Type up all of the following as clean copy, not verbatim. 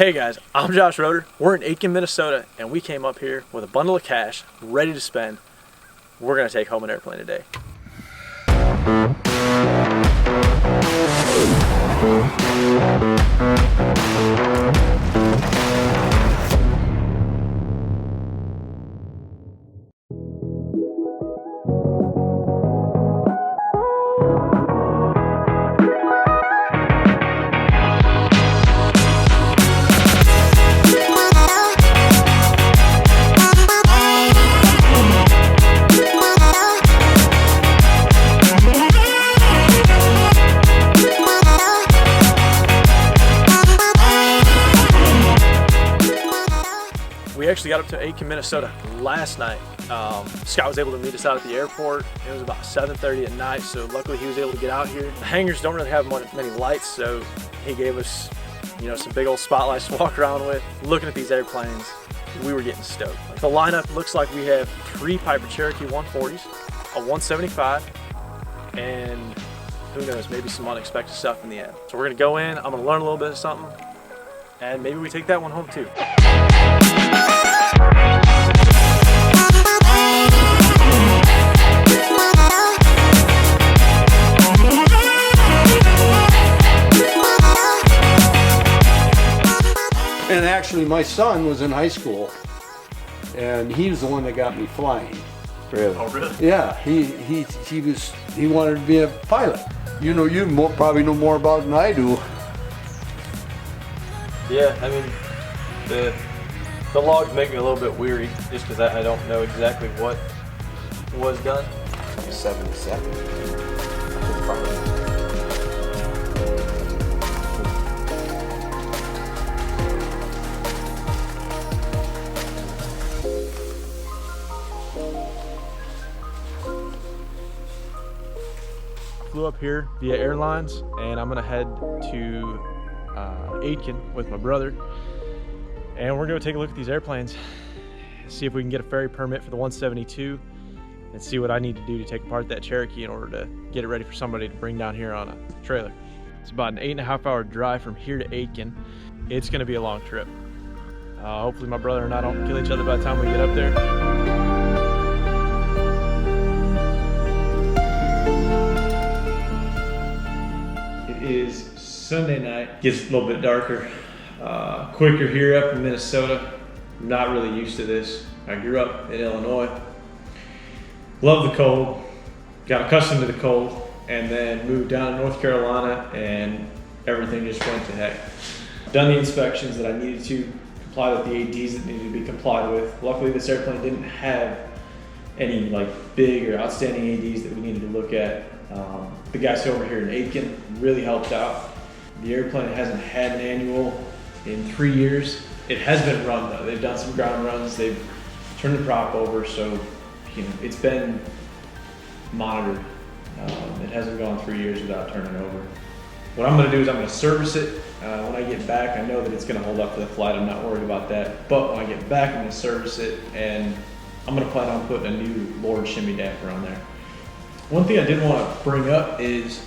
Hey guys, I'm Josh Roeder. We're in Aitkin, Minnesota, and we came up here with a bundle of cash ready to spend. We're gonna take home an airplane today. We actually got up to Aitkin, Minnesota last night. Scott was able to meet us out at the airport. It was about 7:30 at night, so luckily he was able to get out here. The hangars don't really have many lights, so he gave us, some big old spotlights to walk around with. Looking at these airplanes, we were getting stoked. The lineup looks like we have 3 Piper Cherokee 140s, a 175, and who knows, maybe some unexpected stuff in the end. So we're gonna go in, I'm gonna learn a little bit of something, and maybe we take that one home too. And actually, my son was in high school, and he was the one that got me flying. Really? Oh, really? Yeah, he wanted to be a pilot. You probably know more about it than I do. Yeah, I mean, the logs make me a little bit weary just because I don't know exactly what was done. 77. Flew up here via airlines, and I'm gonna head to Aitkin with my brother, and we're gonna take a look at these airplanes, see if we can get a ferry permit for the 172, and see what I need to do to take apart that Cherokee in order to get it ready for somebody to bring down here on a trailer. It's about an 8.5-hour drive from here to Aitkin. It's gonna be a long trip. Hopefully my brother and I don't kill each other by the time we get up there. It is Sunday night. Gets a little bit darker, quicker here up in Minnesota. I'm not really used to this. I grew up in Illinois. Love the cold, got accustomed to the cold, and then moved down to North Carolina, and everything just went to heck. Done the inspections that I needed to, comply with the ADs that needed to be complied with. Luckily this airplane didn't have any big or outstanding ADs that we needed to look at. The guys over here in Aitkin really helped out. The airplane hasn't had an annual in 3 years. It has been run though. They've done some ground runs. They've turned the prop over, so it's been monitored. It hasn't gone 3 years without turning over. What I'm gonna do is I'm gonna service it. When I get back, I know that it's gonna hold up for the flight. I'm not worried about that. But when I get back, I'm gonna service it, and I'm gonna plan on putting a new Lord shimmy damper on there. One thing I did want to bring up is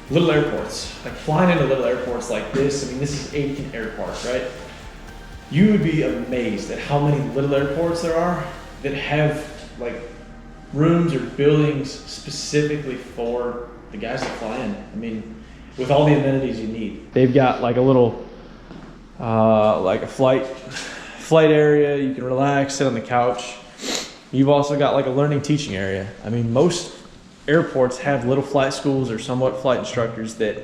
little airports. Flying into little airports like this, I mean, this is Aitkin Airport, right? You would be amazed at how many little airports there are that have rooms or buildings specifically for the guys that fly in. I mean, with all the amenities you need. They've got a little, a flight area. You can relax, sit on the couch. You've also got a learning teaching area. I mean, most airports have little flight schools or somewhat flight instructors that,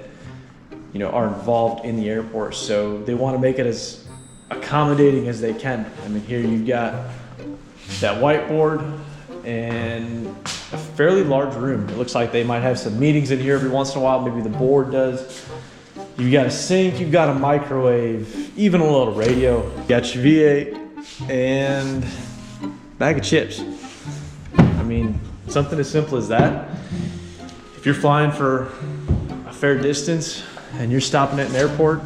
are involved in the airport. So they want to make it as accommodating as they can. I mean, here you've got that whiteboard and a fairly large room. It looks like they might have some meetings in here every once in a while. Maybe the board does. You've got a sink, you've got a microwave, even a little radio. You got your V8 and bag of chips. I mean, something as simple as that. If you're flying for a fair distance and you're stopping at an airport,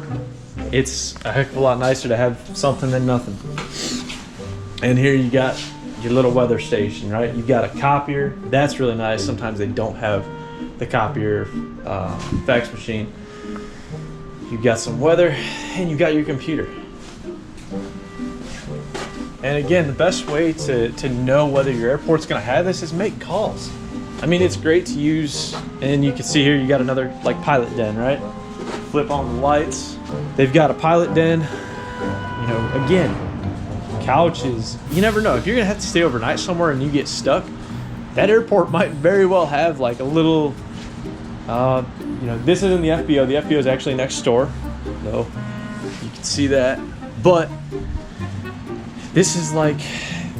it's a heck of a lot nicer to have something than nothing. And here you got your little weather station, right? You've got a copier. That's really nice. Sometimes they don't have the copier fax machine. You've got some weather, and you've got your computer. And again, the best way to know whether your airport's gonna have this is make calls. I mean, it's great to use, and you can see here you got another like pilot den, right? Flip on the lights. They've got a pilot den. You know, again, couches. You never know. If you're gonna have to stay overnight somewhere and you get stuck, that airport might very well have like a little, you know, this isn't the FBO. The FBO is actually next door. So you can see that. But this is like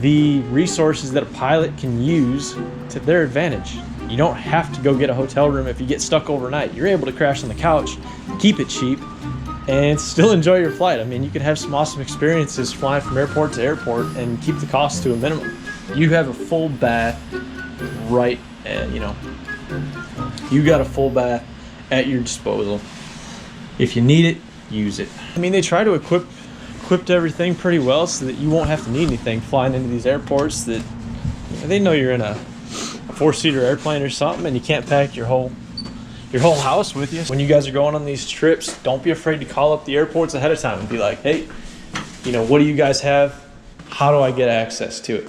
the resources that a pilot can use to their advantage. You don't have to go get a hotel room if you get stuck overnight. You're able to crash on the couch, keep it cheap, and still enjoy your flight. I mean, you can have some awesome experiences flying from airport to airport and keep the cost to a minimum. You have a full bath right at, you know, you got a full bath at your disposal. If you need it, use it. I mean, they try to equip everything pretty well so that you won't have to need anything flying into these airports that, you know, they know you're in a 4-seater airplane or something and you can't pack your whole house with you. When you guys are going on these trips, don't be afraid to call up the airports ahead of time and be like, hey, you know, what do you guys have? How do I get access to it?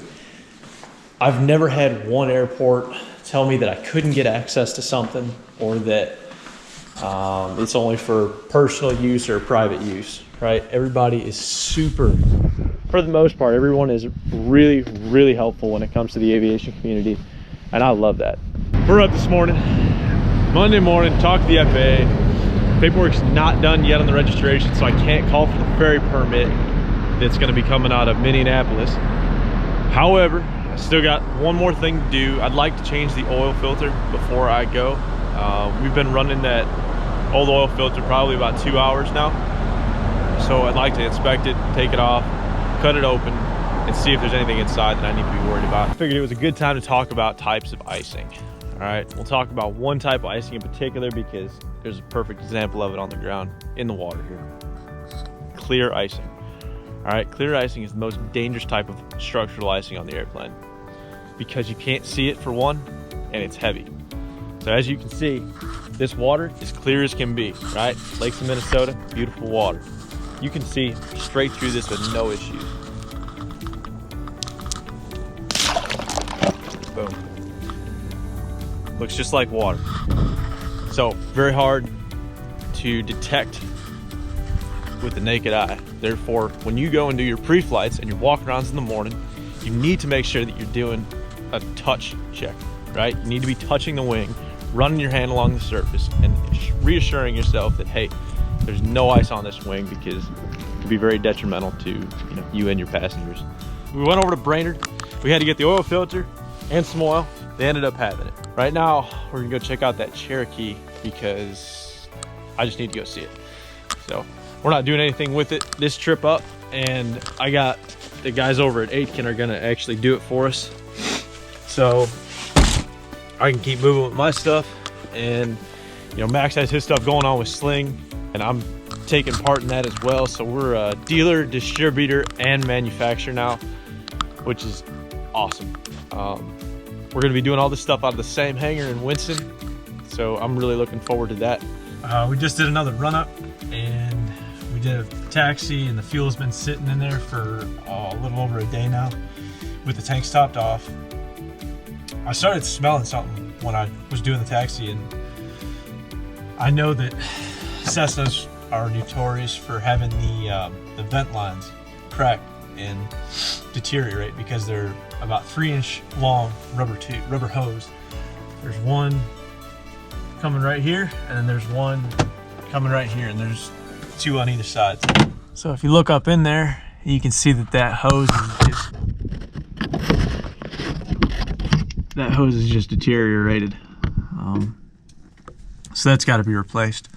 I've never had one airport tell me that I couldn't get access to something or that it's only for personal use or private use, right? Everybody is super, for the most part, everyone is really, really helpful when it comes to the aviation community, and I love that. We're up this morning, Monday morning, talk to the FAA. Paperwork's not done yet on the registration, so I can't call for the ferry permit that's gonna be coming out of Minneapolis. However, I still got one more thing to do. I'd like to change the oil filter before I go. We've been running that old oil filter probably about 2 hours now. So I'd like to inspect it, take it off, cut it open, and see if there's anything inside that I need to be worried about. I figured it was a good time to talk about types of icing. All right, we'll talk about one type of icing in particular because there's a perfect example of it on the ground in the water here. Clear icing. All right, clear icing is the most dangerous type of structural icing on the airplane because you can't see it for one, and it's heavy. So as you can see, this water is clear as can be, right? Lakes of Minnesota, beautiful water. You can see straight through this with no issues. Boom. Looks just like water. So very hard to detect with the naked eye. Therefore, when you go and do your pre-flights and you're walking around in the morning, you need to make sure that you're doing a touch check, right? You need to be touching the wing, running your hand along the surface and reassuring yourself that, hey, there's no ice on this wing because it could be very detrimental to you and your passengers. We went over to Brainerd. We had to get the oil filter and some oil. They ended up having it. Right now, we're gonna go check out that Cherokee because I just need to go see it. So we're not doing anything with it this trip up, and I got the guys over at Aitken are gonna actually do it for us. So I can keep moving with my stuff, and Max has his stuff going on with Sling, and I'm taking part in that as well. So we're a dealer, distributor, and manufacturer now, which is awesome. We're gonna be doing all this stuff out of the same hangar in Winston, so I'm really looking forward to that. We just did another run up, and we did a taxi, and the fuel's been sitting in there for a little over a day now with the tanks topped off. I started smelling something when I was doing the taxi, and I know that Cessnas are notorious for having the vent lines crack and deteriorate because they're about 3-inch long rubber hose. There's one coming right here, and then there's one coming right here, and there's two on either side. So if you look up in there, you can see that hose is just deteriorated. So that's got to be replaced.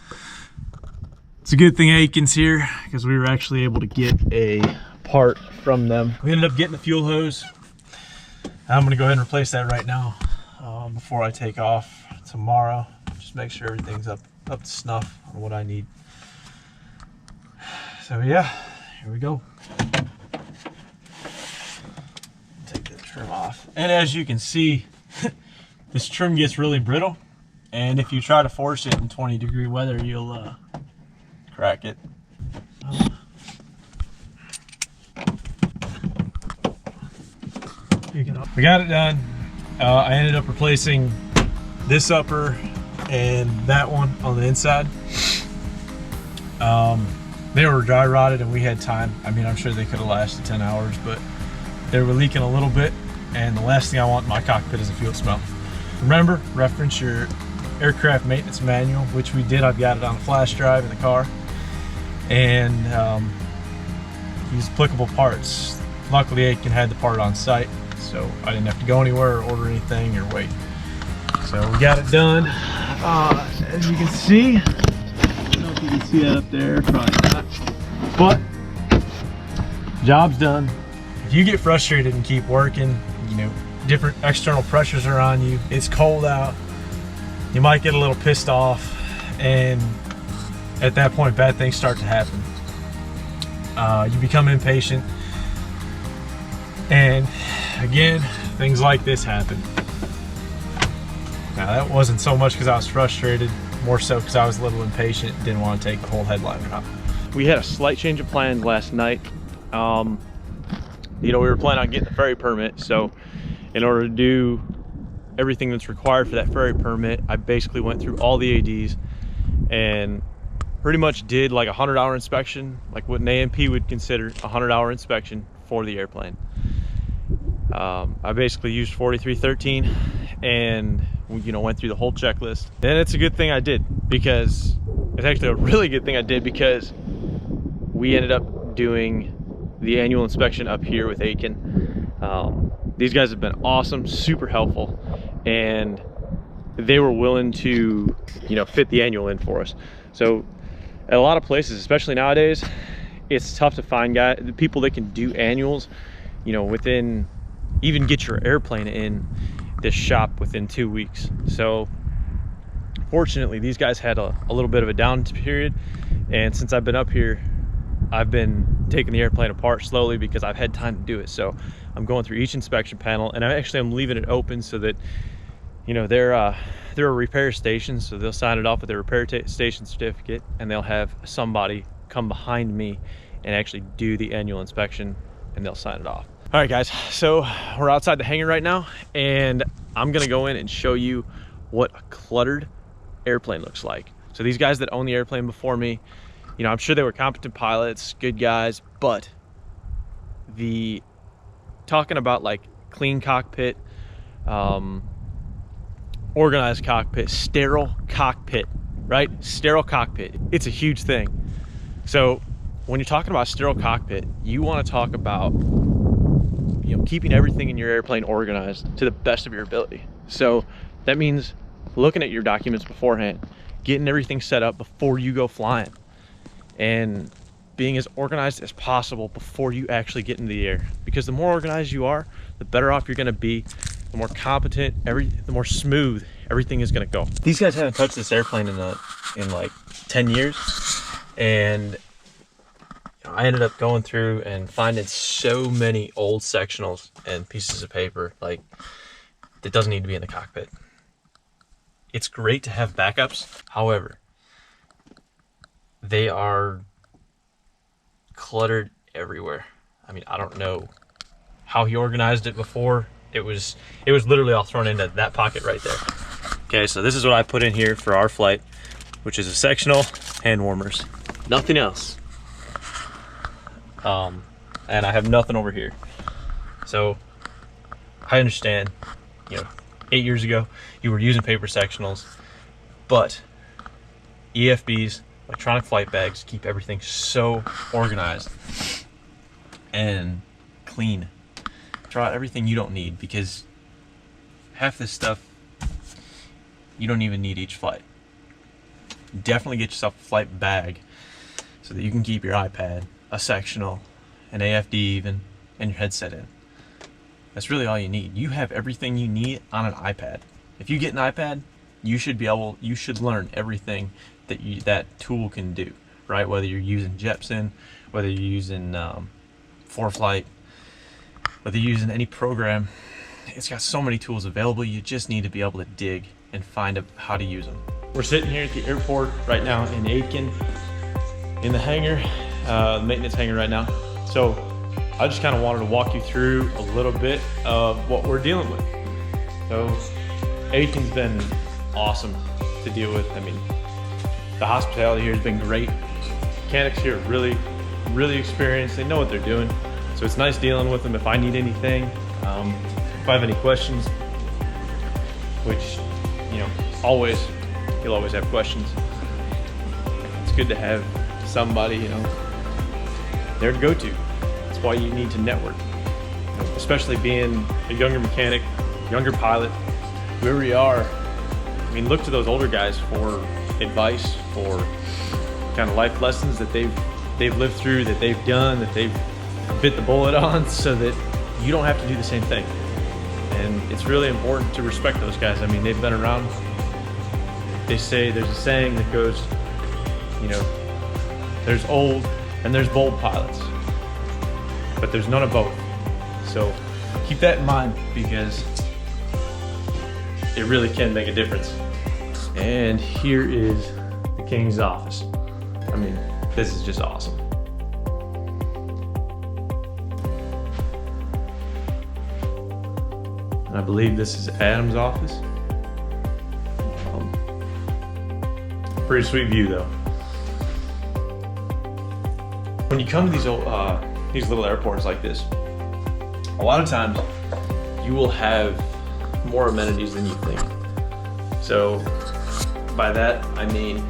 It's a good thing Aitken's here because we were actually able to get a part from them. We ended up getting the fuel hose. I'm gonna go ahead and replace that right now before I take off tomorrow. Just make sure everything's up to snuff on what I need. So yeah, here we go. Take the trim off. And as you can see, this trim gets really brittle. And if you try to force it in 20-degree weather, you'll crack it. We got it done. I ended up replacing this upper and that one on the inside. They were dry rotted and we had time. I mean, I'm sure they could have lasted 10 hours, but they were leaking a little bit, and the last thing I want in my cockpit is a fuel smell. Remember, reference your aircraft maintenance manual, which we did. I've got it on a flash drive in the car, and use applicable parts. Luckily, Aiken had the part on site, so I didn't have to go anywhere or order anything or wait. So we got it done. As you can see, I don't know if you can see that up there, probably not, but job's done. If you get frustrated and keep working, you know, different external pressures are on you, it's cold out, you might get a little pissed off, and at that point bad things start to happen. You become impatient, and again, things like this happen. Now that wasn't so much because I was frustrated, more so because I was a little impatient, didn't want to take the whole headliner out. We had a slight change of plans last night. You know, we were planning on getting the ferry permit, so in order to do everything that's required for that ferry permit, I basically went through all the ADs and pretty much did like a 100-hour inspection, like what an AMP would consider a 100-hour inspection for the airplane. I basically used 4313 and, you know, went through the whole checklist. And it's a good thing I did, because it's actually a really good thing I did, because we ended up doing the annual inspection up here with Aiken. These guys have been awesome, super helpful, and they were willing to, you know, fit the annual in for us. So at a lot of places, especially nowadays, it's tough to find people that can do annuals, you know, within, even get your airplane in this shop within 2 weeks. So fortunately, these guys had a little bit of a down period, and since I've been up here, I've been taking the airplane apart slowly because I've had time to do it. So I'm going through each inspection panel, and I'm leaving it open so that, you know, they're a repair station, so they'll sign it off with their repair station certificate, and they'll have somebody come behind me and actually do the annual inspection, and they'll sign it off. All right, guys, so we're outside the hangar right now, and I'm gonna go in and show you what a cluttered airplane looks like. So these guys that own the airplane before me, you know, I'm sure they were competent pilots, good guys, but talking about like clean cockpit, organized cockpit, sterile cockpit, right? Sterile cockpit, it's a huge thing. So when you're talking about sterile cockpit, you want to talk about, you know, keeping everything in your airplane organized to the best of your ability. So that means looking at your documents beforehand, getting everything set up before you go flying, and being as organized as possible before you actually get into the air. Because the more organized you are, the better off you're gonna be, the more competent, the more smooth everything is gonna go. These guys haven't touched this airplane in like 10 years. And I ended up going through and finding so many old sectionals and pieces of paper, like, that doesn't need to be in the cockpit. It's great to have backups. However, they are cluttered everywhere. I mean, I don't know how he organized it before. It was literally all thrown into that pocket right there. Okay, so this is what I put in here for our flight, which is a sectional, hand warmers, nothing else. And I have nothing over here. So I understand, you know, 8 years ago you were using paper sectionals, but EFBs, electronic flight bags, keep everything so organized and clean. Throw out everything you don't need, because half this stuff you don't even need each flight. Definitely get yourself a flight bag so that you can keep your iPad, a sectional, an AFD even, and your headset in. That's really all you need. You have everything you need on an iPad. If you get an iPad, you should learn everything that tool can do, right? Whether you're using Jepson, whether you're using ForeFlight, whether you're using any program, it's got so many tools available. You just need to be able to dig and find how to use them. We're sitting here at the airport right now in Aiken. in the hangar, maintenance hangar right now. So I just kind of wanted to walk you through a little bit of what we're dealing with. So Aiken's been awesome to deal with. I mean, the hospitality here has been great. Mechanics here are really experienced. They know what they're doing. So it's nice dealing with them. If I need anything, if I have any questions, which, you know, you'll always have questions. It's good to have somebody, you know, there to go to. That's why you need to network. You know, especially being a younger mechanic, younger pilot, whoever you are. I mean, look to those older guys for advice, for kind of life lessons that they've lived through, that they've done, that they've bit the bullet on, so that you don't have to do the same thing. And it's really important to respect those guys. I mean, they've been around. They say, there's a saying that goes, you know, there's old and there's bold pilots, but there's none of both. So keep that in mind, because it really can make a difference. And here is the King's office. I mean, this is just awesome. And I believe this is Adam's office. Pretty sweet view though. When you come to these little airports like this, a lot of times you will have more amenities than you think. So by that I mean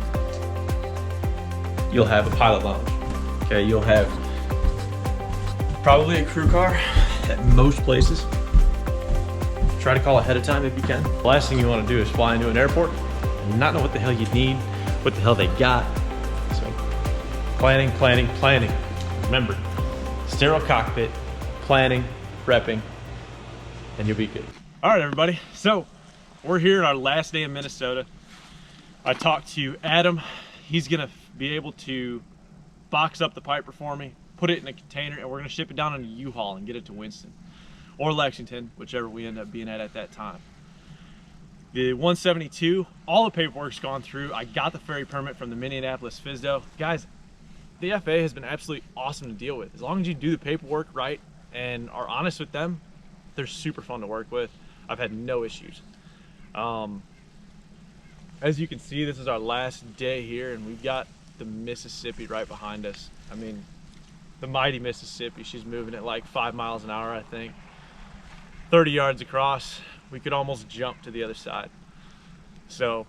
you'll have a pilot lounge. Okay, you'll have probably a crew car at most places. Try to call ahead of time if you can. The last thing you want to do is fly into an airport and not know what the hell you need, what the hell they got. So planning. Remember, sterile cockpit, planning, prepping, and you'll be good. All right, everybody. So we're here on our last day in Minnesota. I talked to Adam. He's gonna be able to box up the Piper for me, put it in a container, and we're gonna ship it down on a U-Haul and get it to Winston or Lexington, whichever we end up being at that time. The 172, all the paperwork's gone through. I got the ferry permit from the Minneapolis FSDO. Guys, the FAA has been absolutely awesome to deal with. As long as you do the paperwork right and are honest with them, they're super fun to work with. I've had no issues. As you can see, this is our last day here, and we've got the Mississippi right behind us. I mean, the mighty Mississippi. She's moving at like 5 miles an hour, I think. 30 yards across. We could almost jump to the other side. So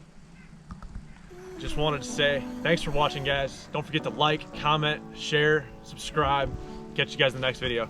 just wanted to say thanks for watching, guys. Don't forget to like, comment, share, subscribe. Catch you guys in the next video.